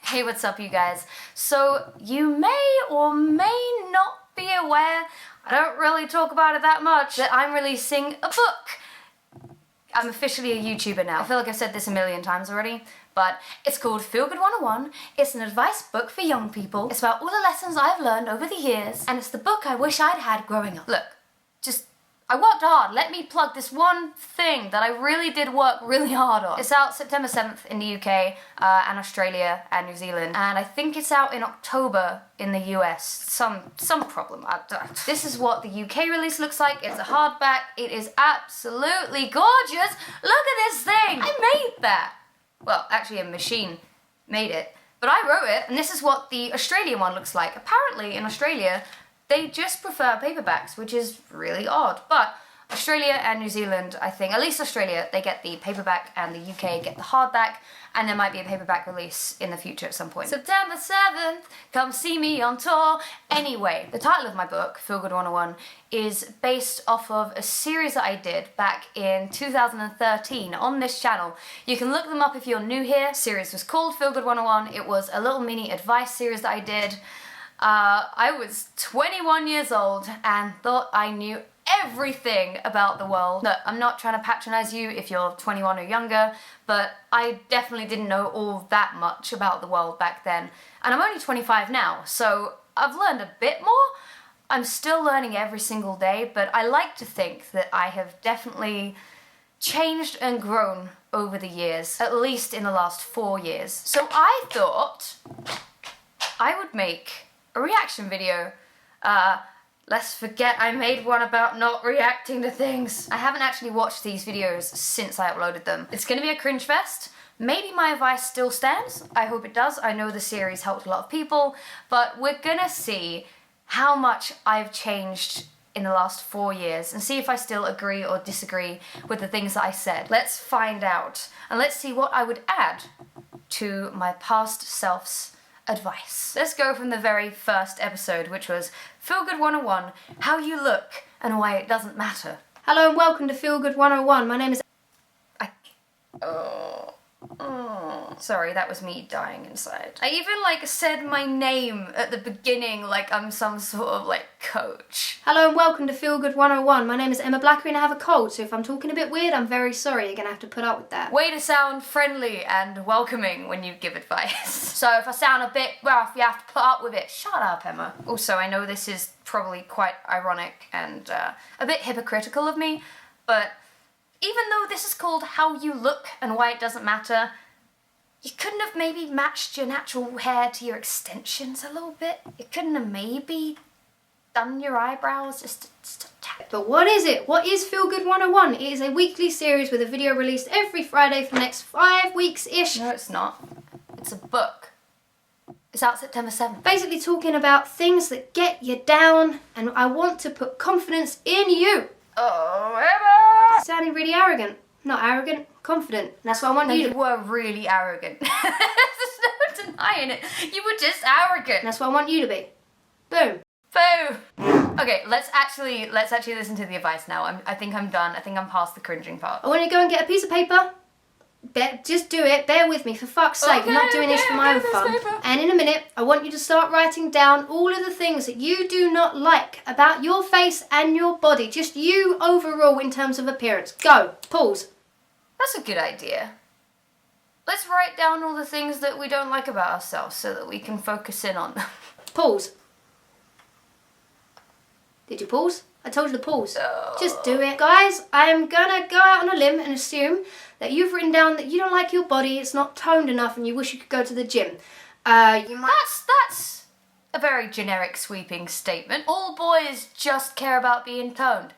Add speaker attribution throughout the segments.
Speaker 1: Hey, what's up, you guys? So, you may or may not be aware, I don't really talk about it that much, that I'm releasing a book. I'm officially a YouTuber now. I feel like I've said this a million times already, but it's called Feel Good 101. It's an advice book for young people. It's about all the lessons I've learned over the years, and it's the book I wish I'd had growing up. Look, I worked hard. Let me plug this one thing that I really did work really hard on. It's out September 7th in the UK and Australia and New Zealand, and I think it's out in October in the US. Some problem. This is what the UK release looks like. It's a hardback. It is absolutely gorgeous. Look at this thing. I made that. Well, actually a machine made it, but I wrote it, and this is what the Australian one looks like. Apparently in Australia, they just prefer paperbacks, which is really odd. But Australia and New Zealand, I think, at least Australia, they get the paperback, and the UK get the hardback, and there might be a paperback release in the future at some point. September 7th, come see me on tour. Anyway, the title of my book, Feel Good 101, is based off of a series that I did back in 2013 on this channel. You can look them up if you're new here. The series was called Feel Good 101. It was a little mini advice series that I did. I was 21 years old and thought I knew everything about the world. Look, I'm not trying to patronize you if you're 21 or younger, but I definitely didn't know all that much about the world back then. And I'm only 25 now, so I've learned a bit more. I'm still learning every single day, but I like to think that I have definitely changed and grown over the years, at least in the last 4 years. So I thought I would make a reaction video. Let's forget I made one about not reacting to things. I haven't actually watched these videos since I uploaded them. It's gonna be a cringe fest. Maybe my advice still stands. I hope it does. I know the series helped a lot of people, but we're gonna see how much I've changed in the last 4 years and see if I still agree or disagree with the things that I said. Let's find out, and let's see what I would add to my past self's advice. Let's go from the very first episode, which was Feel Good 101, how you look and why it doesn't matter. Hello and welcome to Feel Good 101. My name is... Sorry, that was me dying inside. I even said my name at the beginning like I'm some sort of coach. Hello and welcome to Feel Good 101. My name is Blackery and I have a cold, so if I'm talking a bit weird, I'm very sorry. You're gonna have to put up with that. Way to sound friendly and welcoming when you give advice. So if I sound a bit rough, you have to put up with it. Shut up, Emma. Also, I know this is probably quite ironic and a bit hypocritical of me, but even though this is called How You Look and Why It Doesn't Matter, you couldn't have maybe matched your natural hair to your extensions a little bit? You couldn't have maybe done your eyebrows just a tad? But what is it? What is Feel Good 101? It is a weekly series with a video released every Friday for the next 5 weeks-ish. No, it's not. It's a book. It's out September 7th. Basically talking about things that get you down, and I want to put confidence in you. Oh, Emma! Sounding really arrogant. Not arrogant, confident. That's what I want you to... You were really arrogant. There's no denying it. You were just arrogant. That's what I want you to be. Boom. Boom. Okay, let's actually listen to the advice now. I think I'm done. I think I'm past the cringing part. I want you to go and get a piece of paper. Just do it. Bear with me, for fuck's sake. I'm not doing this for my own fun. And in a minute, I want you to start writing down all of the things that you do not like about your face and your body. Just you overall in terms of appearance. Go. Pause. That's a good idea. Let's write down all the things that we don't like about ourselves so that we can focus in on them. Pause. Did you pause? I told you to pause. Oh. Just do it. Guys, I'm gonna go out on a limb and assume that you've written down that you don't like your body, it's not toned enough, and you wish you could go to the gym. That's a very generic sweeping statement. All boys just care about being toned.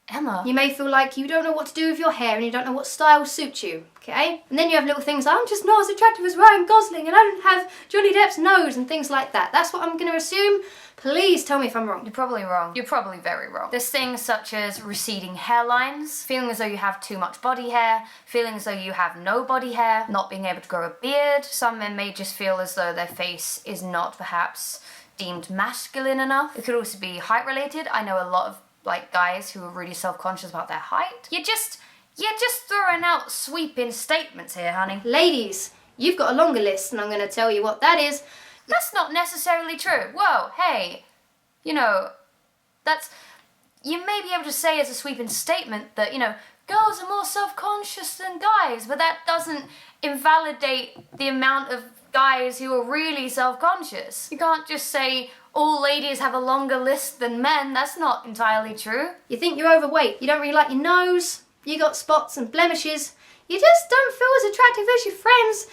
Speaker 1: Emma. You may feel like you don't know what to do with your hair and you don't know what style suits you, okay? And then you have little things like, I'm just not as attractive as Ryan Gosling and I don't have Johnny Depp's nose and things like that. That's what I'm going to assume. Please tell me if I'm wrong. You're probably wrong. You're probably very wrong. There's things such as receding hairlines, feeling as though you have too much body hair, feeling as though you have no body hair, not being able to grow a beard. Some men may just feel as though their face is not perhaps deemed masculine enough. It could also be height related. I know a lot of guys who are really self-conscious about their height. You're just throwing out sweeping statements here, honey. Ladies,
Speaker 2: You've got a longer list, and I'm going to tell you what that is.
Speaker 1: That's not necessarily true. Whoa, hey, you know, you may be able to say as a sweeping statement that, you know, girls are more self-conscious than guys, but that doesn't invalidate the amount of guys who are really self-conscious. You can't just say all ladies have a longer list than men. That's not entirely true.
Speaker 2: You think you're overweight, you don't really like your nose, you got spots and blemishes, you just don't feel as attractive as your friends.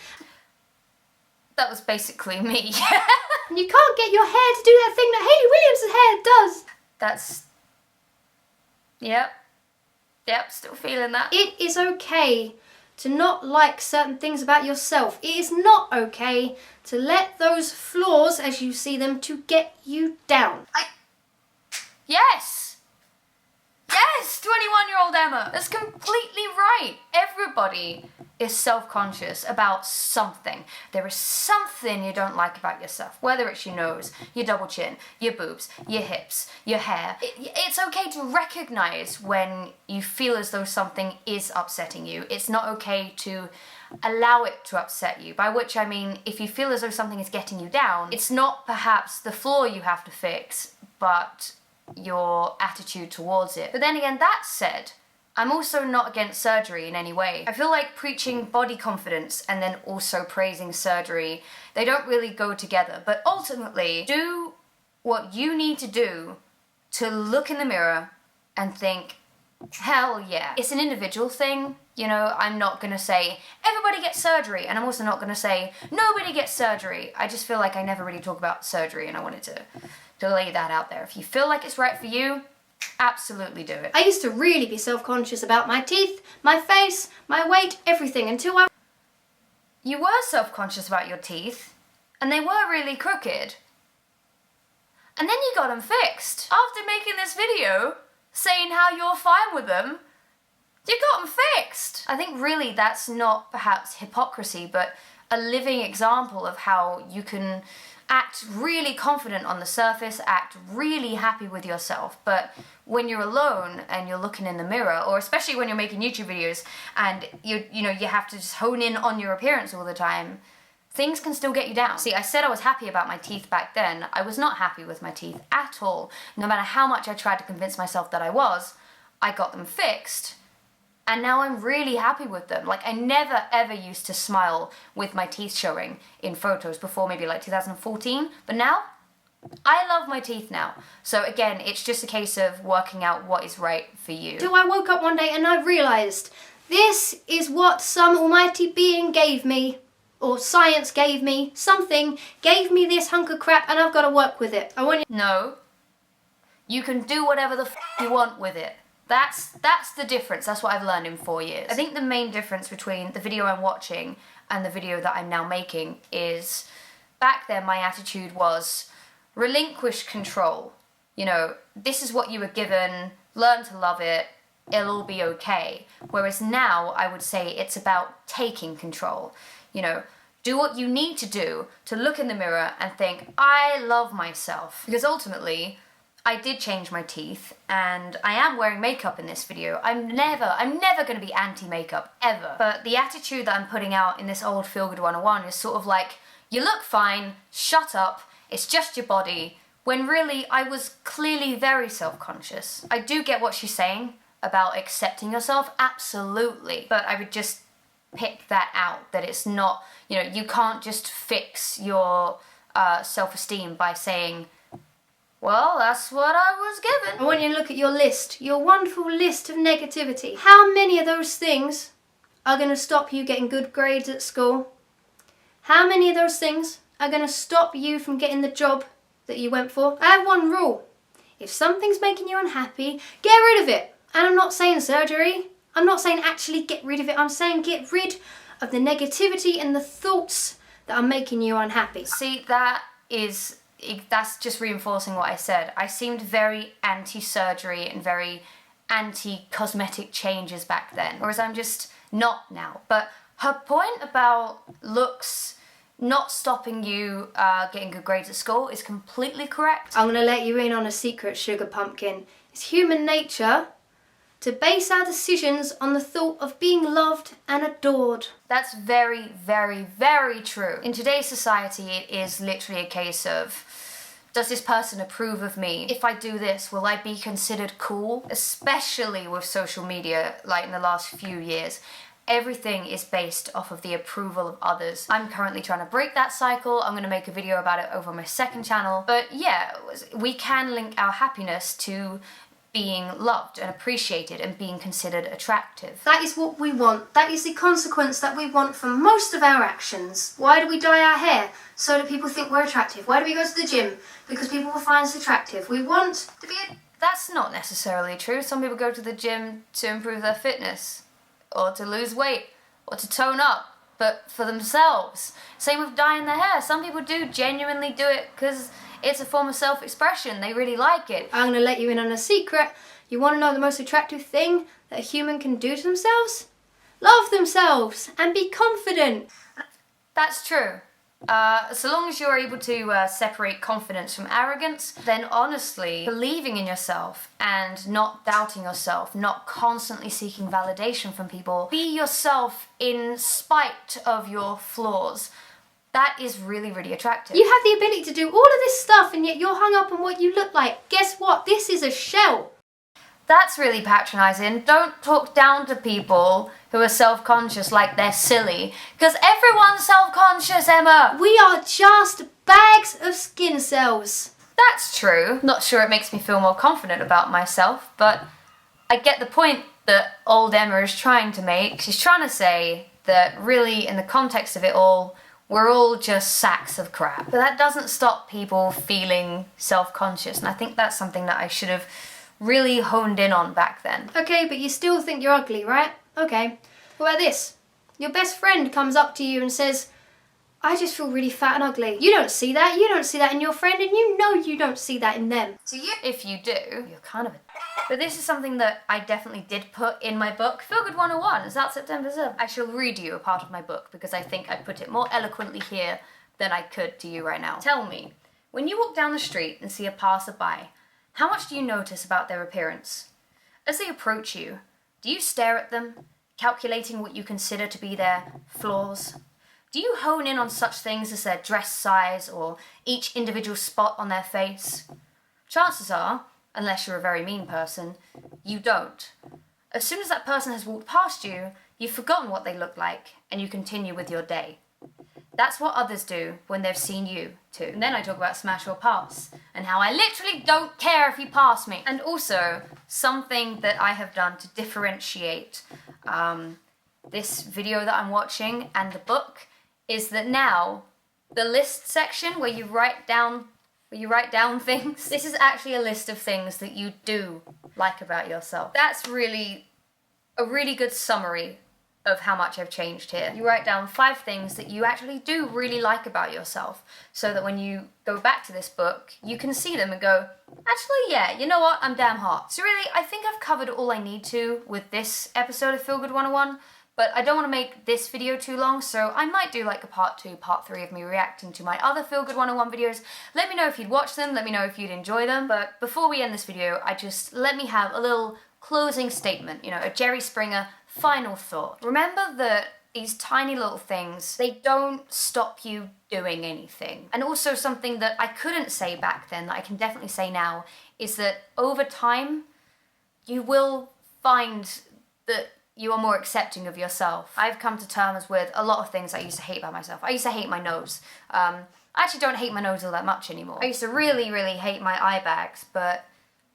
Speaker 1: That was basically me.
Speaker 2: And you can't get your hair to do that thing that Hayley Williams' hair does.
Speaker 1: That's... Yep, still feeling that.
Speaker 2: It is okay to not like certain things about yourself. It is not okay to let those flaws, as you see them, to get you down.
Speaker 1: Yes! Yes, 21-year-old Emma. That's completely right. Everybody is self-conscious about something. There is something you don't like about yourself, whether it's your nose, your double chin, your boobs, your hips, your hair. It's okay to recognize when you feel as though something is upsetting you. It's not okay to allow it to upset you, by which I mean if you feel as though something is getting you down, it's not perhaps the flaw you have to fix, but your attitude towards it. But then again, that said, I'm also not against surgery in any way. I feel like preaching body confidence and then also praising surgery, they don't really go together. But ultimately, do what you need to do to look in the mirror and think, hell yeah. It's an individual thing. You know, I'm not gonna say everybody gets surgery, and I'm also not gonna say nobody gets surgery. I just feel like I never really talk about surgery, and I wanted to lay that out there. If you feel like it's right for you, absolutely do it.
Speaker 2: I used to really be self-conscious about my teeth, my face, my weight, everything until I...
Speaker 1: You were self-conscious about your teeth, and they were really crooked. And then you got them fixed. After making this video, saying how you're fine with them, you got them fixed. I think really that's not perhaps hypocrisy, but a living example of how you can act really confident on the surface, act really happy with yourself, but when you're alone and you're looking in the mirror, or especially when you're making YouTube videos and you have to just hone in on your appearance all the time, things can still get you down. See, I said I was happy about my teeth back then. I was not happy with my teeth at all. No matter how much I tried to convince myself that I got them fixed. And now I'm really happy with them. Like, I never ever used to smile with my teeth showing in photos before maybe like 2014. But now, I love my teeth now. So again, it's just a case of working out what is right for you.
Speaker 2: Till I woke up one day and I realised this is what some almighty being gave me, or science gave me, something gave me this hunk of crap and I've got to work with it. I want you...
Speaker 1: No. You can do whatever the you want with it. That's the difference. That's what I've learned in 4 years. I think the main difference between the video I'm watching and the video that I'm now making is back then my attitude was relinquish control. You know, this is what you were given, learn to love it, it'll all be okay. Whereas now I would say it's about taking control. You know, do what you need to do to look in the mirror and think, I love myself. Because ultimately, I did change my teeth, and I am wearing makeup in this video. I'm never going to be anti-makeup, ever. But the attitude that I'm putting out in this old Feel Good 101 is sort of like, you look fine, shut up, it's just your body, when really I was clearly very self-conscious. I do get what she's saying about accepting yourself, absolutely. But I would just pick that out, that it's not, you know, you can't just fix your self-esteem by saying, well, that's what I was given.
Speaker 2: I want you to look at your list, your wonderful list of negativity. How many of those things are going to stop you getting good grades at school? How many of those things are going to stop you from getting the job that you went for? I have one rule. If something's making you unhappy, get rid of it. And I'm not saying surgery. I'm not saying actually get rid of it. I'm saying get rid of the negativity and the thoughts that are making you unhappy.
Speaker 1: See, that's just reinforcing what I said. I seemed very anti-surgery and very anti-cosmetic changes back then, whereas I'm just not now. But her point about looks not stopping you getting good grades at school is completely correct.
Speaker 2: I'm going to let you in on a secret, Sugar Pumpkin. It's human nature to base our decisions on the thought of being loved and adored.
Speaker 1: That's very, very, very true. In today's society, it is literally a case of, does this person approve of me? If I do this, will I be considered cool? Especially with social media, like in the last few years. Everything is based off of the approval of others. I'm currently trying to break that cycle. I'm going to make a video about it over on my second channel. But yeah, we can link our happiness to being loved and appreciated and being considered attractive.
Speaker 2: That is what we want. That is the consequence that we want from most of our actions. Why do we dye our hair? So that people think we're attractive. Why do we go to the gym? Because people will find us attractive. We want to be...
Speaker 1: That's not necessarily true. Some people go to the gym to improve their fitness, or to lose weight, or to tone up, but for themselves. Same with dyeing their hair. Some people do genuinely do it because it's a form of self-expression. They really like it.
Speaker 2: I'm going to let you in on a secret. You want to know the most attractive thing that a human can do to themselves? Love themselves and be confident.
Speaker 1: That's true. So long as you're able to separate confidence from arrogance, then honestly, believing in yourself and not doubting yourself, not constantly seeking validation from people, be yourself in spite of your flaws. That is really, really attractive.
Speaker 2: You have the ability to do all of this stuff and yet you're hung up on what you look like. Guess what? This is a shell.
Speaker 1: That's really patronising. Don't talk down to people who are self-conscious like they're silly. Because everyone's self-conscious, Emma!
Speaker 2: We are just bags of skin cells.
Speaker 1: That's true. Not sure it makes me feel more confident about myself, but I get the point that old Emma is trying to make. She's trying to say that really, in the context of it all, we're all just sacks of crap. But that doesn't stop people feeling self-conscious, and I think that's something that I should have really honed in on back then.
Speaker 2: Okay, but you still think you're ugly, right? Okay. What about this? Your best friend comes up to you and says, I just feel really fat and ugly. You don't see that. You don't see that in your friend, and you know you don't see that in them.
Speaker 1: So if you do, you're kind of a... But this is something that I definitely did put in my book, Feel Good 101. It's out September 7th. I shall read you a part of my book because I think I put it more eloquently here than I could to you right now. Tell me, when you walk down the street and see a passerby, how much do you notice about their appearance? As they approach you, do you stare at them, calculating what you consider to be their flaws? Do you hone in on such things as their dress size or each individual spot on their face? Chances are, unless you're a very mean person, you don't. As soon as that person has walked past you, you've forgotten what they look like and you continue with your day. That's what others do when they've seen you too. And then I talk about smash or pass and how I literally don't care if you pass me. And also, something that I have done to differentiate this video that I'm watching and the book is that now the list section where you write down things, this is actually a list of things that you do like about yourself. That's really a really good summary of how much I've changed here. You write down 5 things that you actually do really like about yourself so that when you go back to this book, you can see them and go, actually, yeah, you know what, I'm damn hot. So really, I think I've covered all I need to with this episode of Feel Good 101, but I don't want to make this video too long, so I might do like a part 2, part 3 of me reacting to my other Feel Good 101 videos. Let me know if you'd watch them, let me know if you'd enjoy them, but before we end this video, let me have a little closing statement, you know, a Jerry Springer final thought. Remember that these tiny little things, they don't stop you doing anything. And also something that I couldn't say back then that I can definitely say now is that over time, you will find that you are more accepting of yourself. I've come to terms with a lot of things I used to hate about myself. I used to hate my nose. I actually don't hate my nose all that much anymore. I used to really, really hate my eye bags, but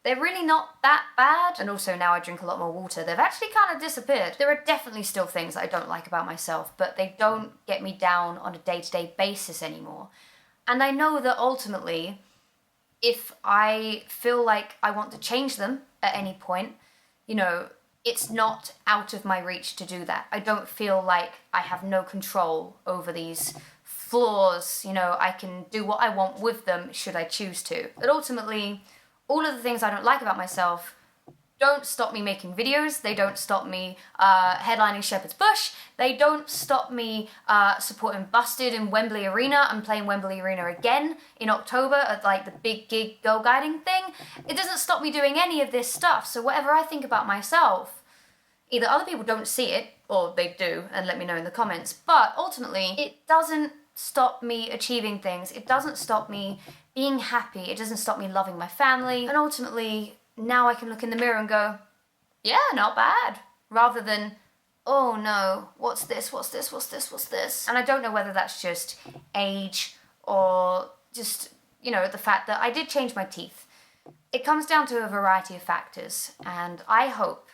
Speaker 1: they're really not that bad. And also now I drink a lot more water. They've actually kind of disappeared. There are definitely still things that I don't like about myself, but they don't get me down on a day-to-day basis anymore. And I know that ultimately, if I feel like I want to change them at any point, you know, it's not out of my reach to do that. I don't feel like I have no control over these flaws. You know, I can do what I want with them should I choose to. But ultimately, all of the things I don't like about myself, don't stop me making videos. They don't stop me headlining Shepherd's Bush. They don't stop me supporting Busted in Wembley Arena. I'm playing Wembley Arena again in October at like the big gig girl guiding thing. It doesn't stop me doing any of this stuff. So whatever I think about myself, either other people don't see it, or they do and let me know in the comments, but ultimately it doesn't stop me achieving things. It doesn't stop me being happy. It doesn't stop me loving my family. And ultimately, now I can look in the mirror and go, yeah, not bad. Rather than, oh no, what's this? And I don't know whether that's just age or just, you know, the fact that I did change my teeth. It comes down to a variety of factors, and I hope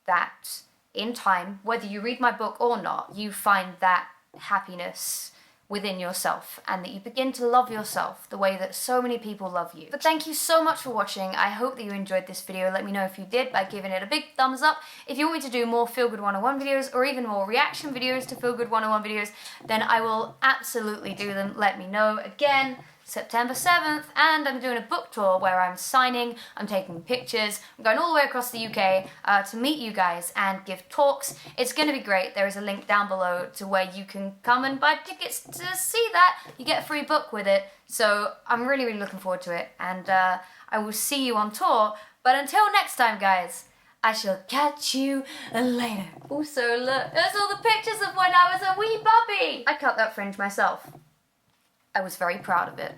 Speaker 1: that in time, whether you read my book or not, you find that happiness within yourself and that you begin to love yourself the way that so many people love you. But thank you so much for watching. I hope that you enjoyed this video. Let me know if you did by giving it a big thumbs up. If you want me to do more Feel Good 101 videos or even more reaction videos to Feel Good 101 videos, then I will absolutely do them. Let me know. Again, September 7th, and I'm doing a book tour where I'm signing, I'm taking pictures, I'm going all the way across the UK to meet you guys and give talks. It's going to be great. There is a link down below to where you can come and buy tickets to see that. You get a free book with it, so I'm really, really looking forward to it, and I will see you on tour. But until next time, guys, I shall catch you later. Also, look, there's all the pictures of when I was a wee puppy. I cut that fringe myself. I was very proud of it.